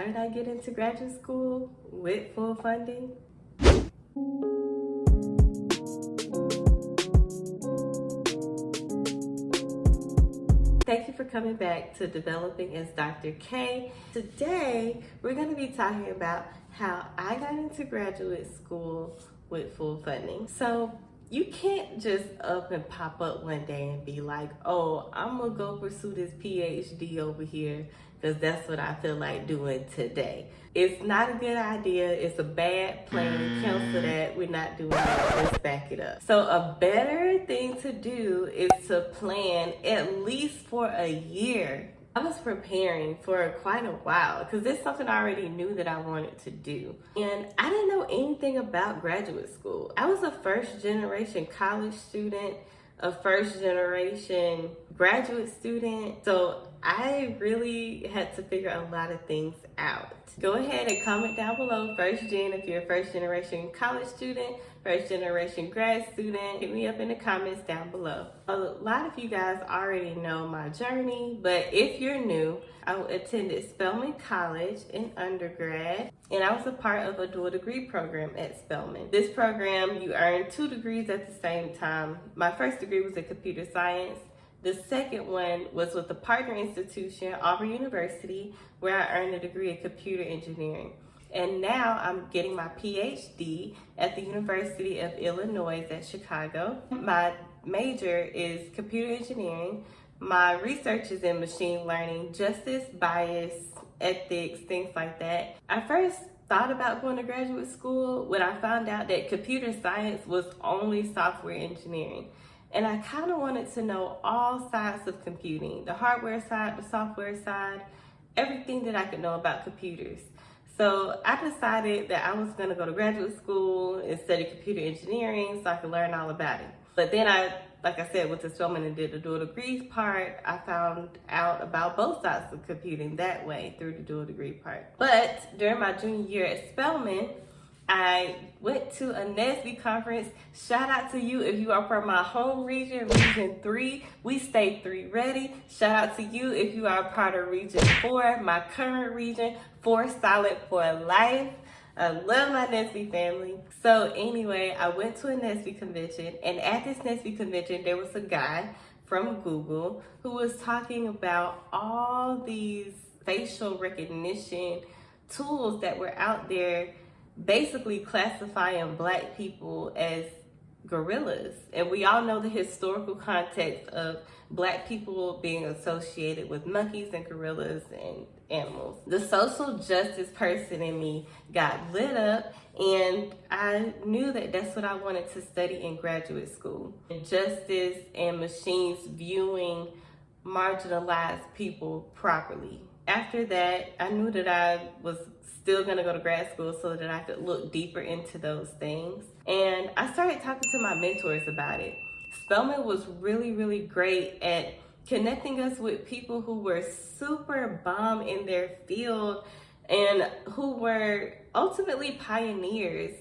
How did I get into graduate school with full funding? Thank you for coming back to Developing as Dr. K. Today, we're going to be talking about how I got into graduate school with full funding. So you can't just up and pop up one day and be like, oh, I'm going to go pursue this PhD over here because that's what I feel like doing today. It's not a good idea. It's a bad plan. Cancel that. We're not doing that. Let's back it up. So a better thing to do is to plan at least for a year. I was preparing for quite a while because this is something I already knew that I wanted to do. And I didn't know anything about graduate school. I was a first generation college student, a first generation graduate student. So I really had to figure a lot of things out. Go ahead and comment down below, first gen if you're a first generation college student, first generation grad student. Hit me up in the comments down below. A lot of you guys already know my journey, but if you're new, I attended Spelman College in undergrad, and I was a part of a dual degree program at Spelman. This program, you earn 2 degrees at the same time. My first degree was in computer science. The second one was with the partner institution, Auburn University, where I earned a degree in computer engineering. And now I'm getting my PhD at the University of Illinois at Chicago. My major is computer engineering. My research is in machine learning, justice, bias, ethics, things like that. I first thought about going to graduate school when I found out that computer science was only software engineering. And I kind of wanted to know all sides of computing, the hardware side, the software side, everything that I could know about computers. So I decided that I was going to go to graduate school and study computer engineering so I could learn all about it. But then like I said, went to Spelman and did the dual degree part. I found out about both sides of computing that way through the dual degree part. But during my junior year at Spelman, I went to a NSF conference. Shout out to you if you are from my home region, Region 3. We stay 3 ready. Shout out to you if you are part of Region 4, my current region, 4 solid for life. I love my NSF family. So anyway, I went to a NSF convention, and at this NSF convention, there was a guy from Google who was talking about all these facial recognition tools that were out there basically classifying Black people as gorillas. And we all know the historical context of Black people being associated with monkeys and gorillas and animals. The social justice person in me got lit up, and I knew that that's what I wanted to study in graduate school. Justice and machines viewing marginalized people properly. After that, I knew that I was still going to go to grad school so that I could look deeper into those things. And I started talking to my mentors about it. Spelman was really, really great at connecting us with people who were super bomb in their field and who were ultimately pioneers.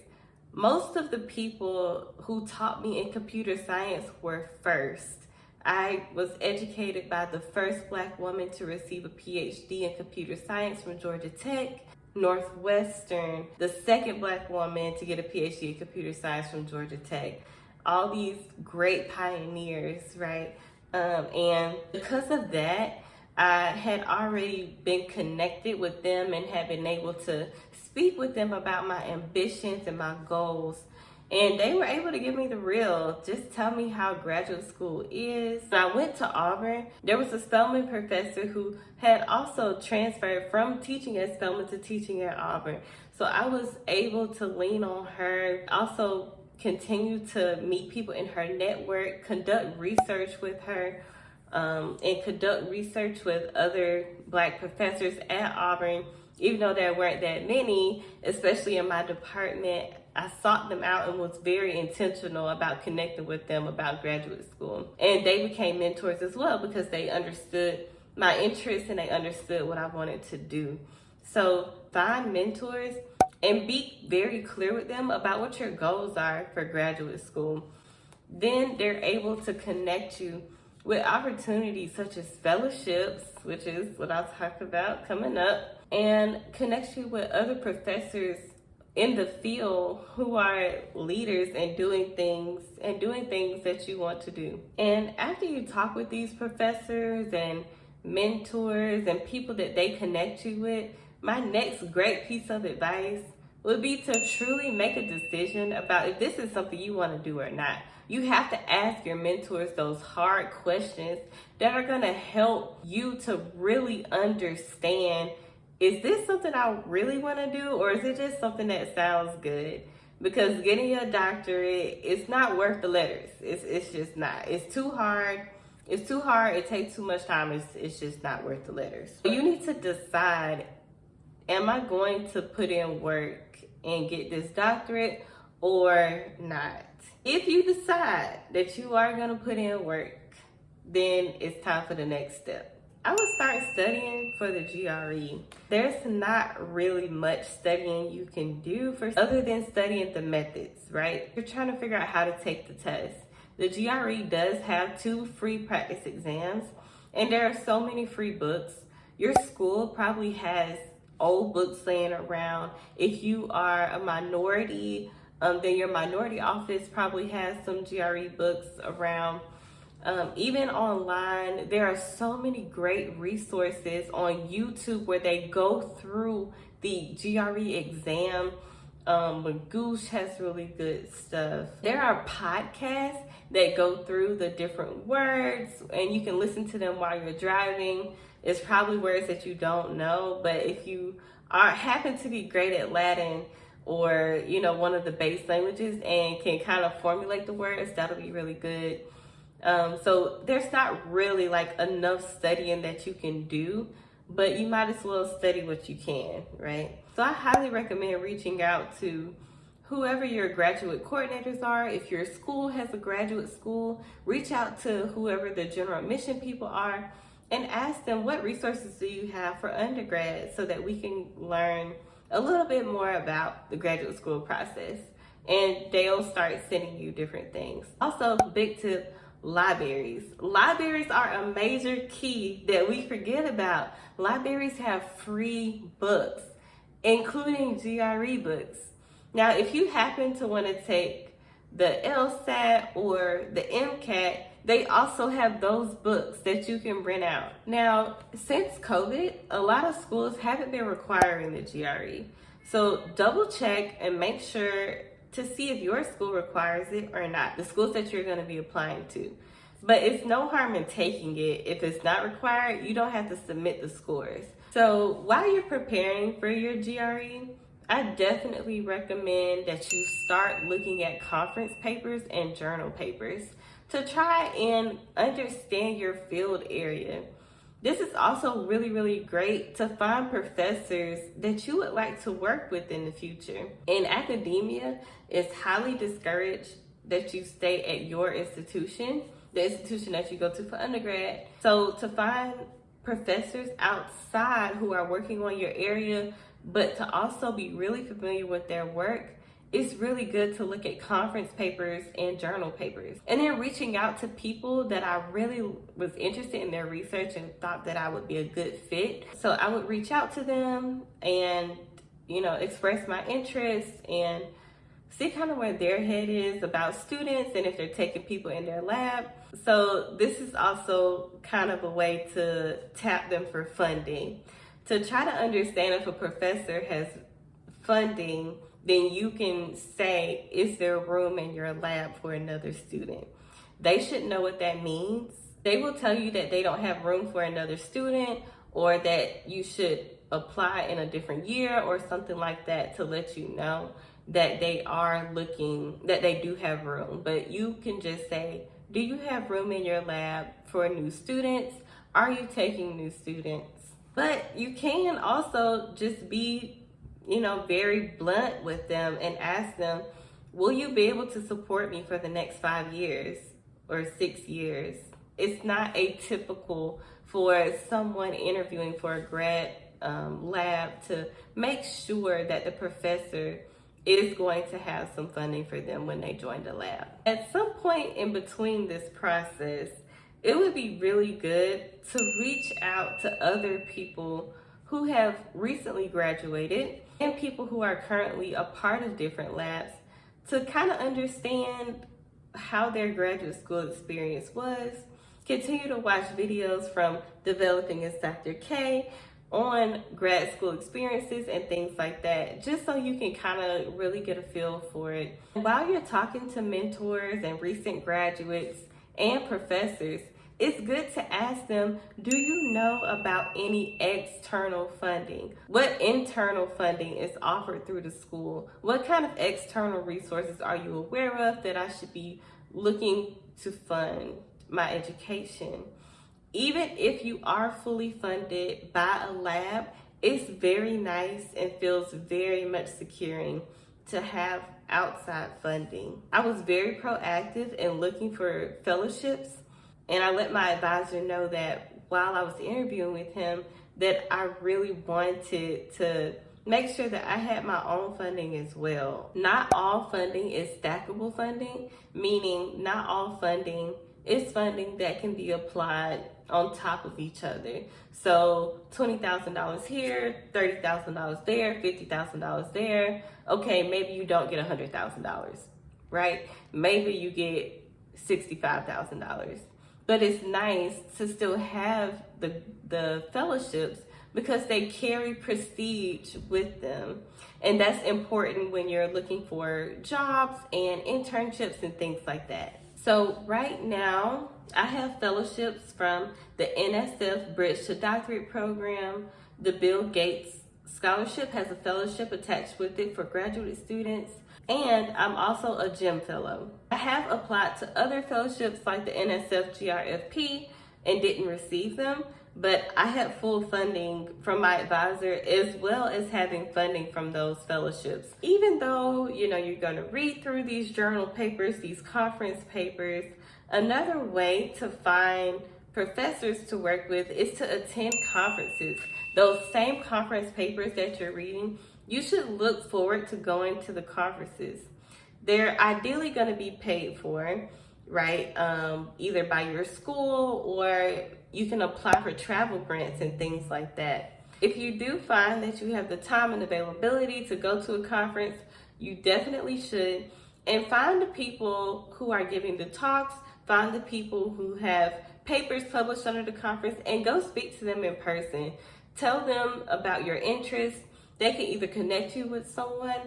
Most of the people who taught me in computer science were first. I was educated by the first Black woman to receive a PhD in computer science from Georgia Tech, Northwestern, the second Black woman to get a PhD in computer science from Georgia Tech. All these great pioneers, right? And because of that, I had already been connected with them and had been able to speak with them about my ambitions and my goals. And they were able to give me the real, just tell me how graduate school is. When I went to Auburn, there was a Spelman professor who had also transferred from teaching at Spelman to teaching at Auburn. So I was able to lean on her, also continue to meet people in her network, conduct research with her, and conduct research with other Black professors at Auburn. Even though there weren't that many, especially in my department, I sought them out and was very intentional about connecting with them about graduate school. And they became mentors as well because they understood my interests and they understood what I wanted to do. So find mentors and be very clear with them about what your goals are for graduate school. Then they're able to connect you with opportunities such as fellowships, which is what I'll talk about coming up, and connects you with other professors in the field who are leaders and doing things that you want to do. And after you talk with these professors and mentors and people that they connect you with, my next great piece of advice would be to truly make a decision about if this is something you want to do or not. You have to ask your mentors those hard questions that are going to help you to really understand, is this something I really want to do, or is it just something that sounds good? Because getting your doctorate, it's not worth the letters. It's just not. It's too hard. It's too hard. It takes too much time. It's just not worth the letters. You need to decide, am I going to put in work and get this doctorate or not? If you decide that you are going to put in work, then it's time for the next step. I would start studying for the GRE. There's not really much studying you can do other than studying the methods, right? You're trying to figure out how to take the test. The GRE does have 2 free practice exams, and there are so many free books. Your school probably has old books laying around. If you are a minority, then your minority office probably has some GRE books around. Even online, there are so many great resources on YouTube where they go through the GRE exam. Magoosh has really good stuff. There are podcasts that go through the different words, and you can listen to them while you're driving. It's probably words that you don't know, but if you happen to be great at Latin or one of the base languages and can kind of formulate the words, that'll be really good. So there's not really like enough studying that you can do, but you might as well study what you can, right? So I highly recommend reaching out to whoever your graduate coordinators are. If your school has a graduate school, reach out to whoever the general admission people are and ask them, what resources do you have for undergrad, so that we can learn a little bit more about the graduate school process, and they'll start sending you different things. Also, big tip, libraries. Libraries are a major key that we forget about. Libraries have free books, including GRE books. Now, if you happen to want to take the LSAT or the MCAT, they also have those books that you can rent out. Now, since COVID, a lot of schools haven't been requiring the GRE. So double check and make sure to see if your school requires it or not, the schools that you're going to be applying to. But it's no harm in taking it. If it's not required, you don't have to submit the scores. So while you're preparing for your GRE, I definitely recommend that you start looking at conference papers and journal papers to try and understand your field area. This is also really, really great to find professors that you would like to work with in the future. In academia, it's highly discouraged that you stay at your institution, the institution that you go to for undergrad. So to find professors outside who are working on your area, but to also be really familiar with their work, it's really good to look at conference papers and journal papers. And then reaching out to people that I really was interested in their research and thought that I would be a good fit. So I would reach out to them and, express my interest and see kind of where their head is about students and if they're taking people in their lab. So this is also kind of a way to tap them for funding. To try to understand if a professor has funding, then you can say, is there room in your lab for another student? They should know what that means. They will tell you that they don't have room for another student, or that you should apply in a different year or something like that, to let you know that they are looking, that they do have room. But you can just say, do you have room in your lab for new students? Are you taking new students? But you can also just be very blunt with them and ask them, will you be able to support me for the next 5 years or 6 years? It's not atypical for someone interviewing for a grad lab to make sure that the professor is going to have some funding for them when they join the lab. At some point in between this process, it would be really good to reach out to other people who have recently graduated and people who are currently a part of different labs to kind of understand how their graduate school experience was. Continue to watch videos from Developing as Dr. K on grad school experiences and things like that, just so you can kind of really get a feel for it. While you're talking to mentors and recent graduates and professors, it's good to ask them, do you know about any external funding? What internal funding is offered through the school? What kind of external resources are you aware of that I should be looking to fund my education? Even if you are fully funded by a lab, it's very nice and feels very much securing to have outside funding. I was very proactive in looking for fellowships, and I let my advisor know that while I was interviewing with him, that I really wanted to make sure that I had my own funding as well. Not all funding is stackable funding, meaning not all funding is funding that can be applied on top of each other. So $20,000 here, $30,000 there, $50,000 there. Okay, maybe you don't get $100,000, right? Maybe you get $65,000. But it's nice to still have the fellowships because they carry prestige with them. And that's important when you're looking for jobs and internships and things like that. So right now, I have fellowships from the NSF Bridge to Doctorate program. The Bill Gates Scholarship has a fellowship attached with it for graduate students. And I'm also a GEM fellow. I have applied to other fellowships like the NSF GRFP and didn't receive them, but I had full funding from my advisor as well as having funding from those fellowships. Even though, you're gonna read through these journal papers, these conference papers, another way to find professors to work with is to attend conferences. Those same conference papers that you're reading, you should look forward to going to the conferences. They're ideally gonna be paid for, right? Either by your school or you can apply for travel grants and things like that. If you do find that you have the time and availability to go to a conference, you definitely should. And find the people who are giving the talks, find the people who have papers published under the conference, and go speak to them in person. Tell them about your interests. They can either connect you with someone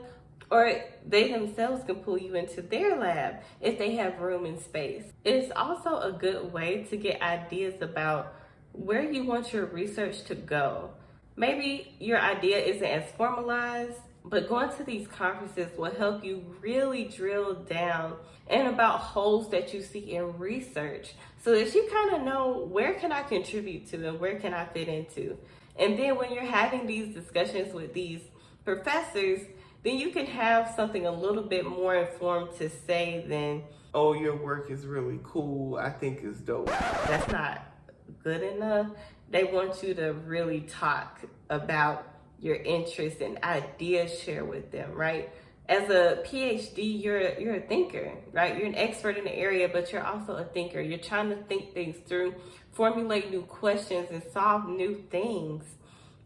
or they themselves can pull you into their lab if they have room and space. It's also a good way to get ideas about where you want your research to go. Maybe your idea isn't as formalized, but going to these conferences will help you really drill down and about holes that you see in research so that you kind of know where can I contribute to and where can I fit into. And then when you're having these discussions with these professors, then you can have something a little bit more informed to say than, oh, your work is really cool, I think it's dope. That's not good enough. They want you to really talk about your interests and ideas, share with them, right? As a PhD, you're a thinker, right? You're an expert in the area, but you're also a thinker. You're trying to think things through, formulate new questions, and solve new things.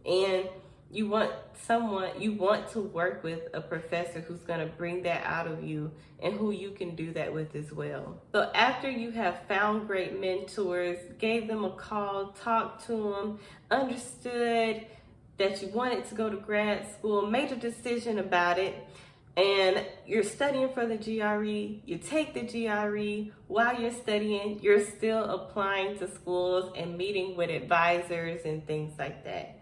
And you want to work with a professor who's going to bring that out of you and who you can do that with as well. So after you have found great mentors, gave them a call, talked to them, understood that you wanted to go to grad school, made a decision about it, and you're studying for the GRE, you take the GRE, while you're studying, you're still applying to schools and meeting with advisors and things like that.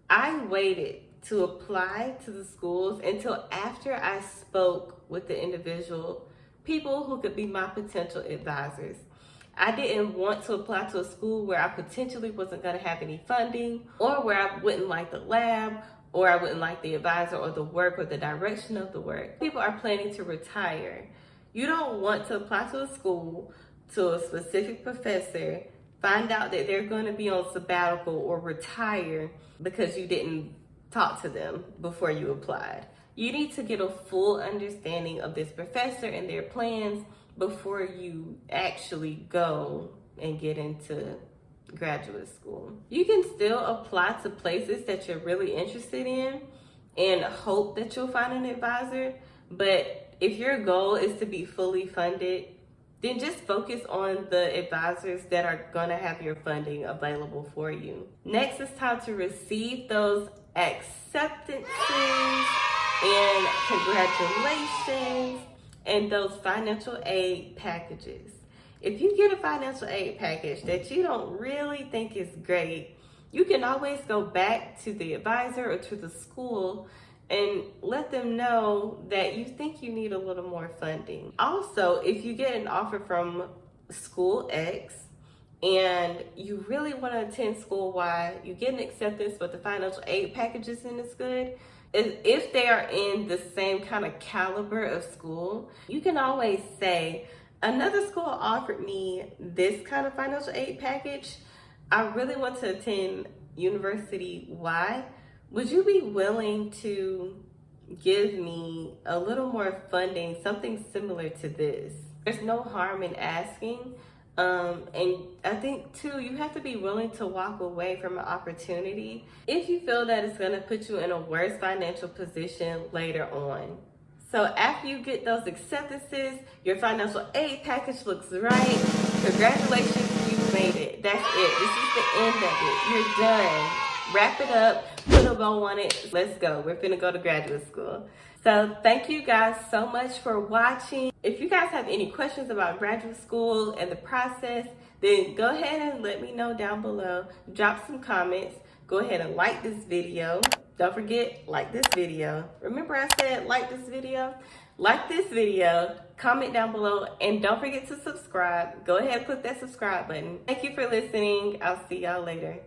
I waited to apply to the schools until after I spoke with the individual people who could be my potential advisors. I didn't want to apply to a school where I potentially wasn't going to have any funding, or where I wouldn't like the lab, or I wouldn't like the advisor or the work or the direction of the work. People are planning to retire. You don't want to apply to a school, to a specific professor, find out that they're going to be on sabbatical or retire because you didn't talk to them before you applied. You need to get a full understanding of this professor and their plans before you actually go and get into graduate school. You can still apply to places that you're really interested in and hope that you'll find an advisor, but if your goal is to be fully funded, then just focus on the advisors that are gonna have your funding available for you. Next, it's time to receive those acceptances and congratulations and those financial aid packages. If you get a financial aid package that you don't really think is great, you can always go back to the advisor or to the school and let them know that you think you need a little more funding. Also, if you get an offer from school X and you really want to attend school Y, you get an acceptance but the financial aid package isn't as good, if they are in the same kind of caliber of school, you can always say, another school offered me this kind of financial aid package. I really want to attend University Y. Would you be willing to give me a little more funding, something similar to this? There's no harm in asking. And I think too, you have to be willing to walk away from an opportunity if you feel that it's gonna put you in a worse financial position later on. So after you get those acceptances, your financial aid package looks right. Congratulations, you made it. That's it. This is the end of it. You're done. Wrap it up, put a bow on it. Let's go. We're finna go to graduate school. So thank you guys so much for watching. If you guys have any questions about graduate school and the process, then go ahead and let me know down below. Drop some comments. Go ahead and like this video. Don't forget, like this video. Remember I said like this video? Like this video, comment down below, and don't forget to subscribe. Go ahead and click that subscribe button. Thank you for listening. I'll see y'all later.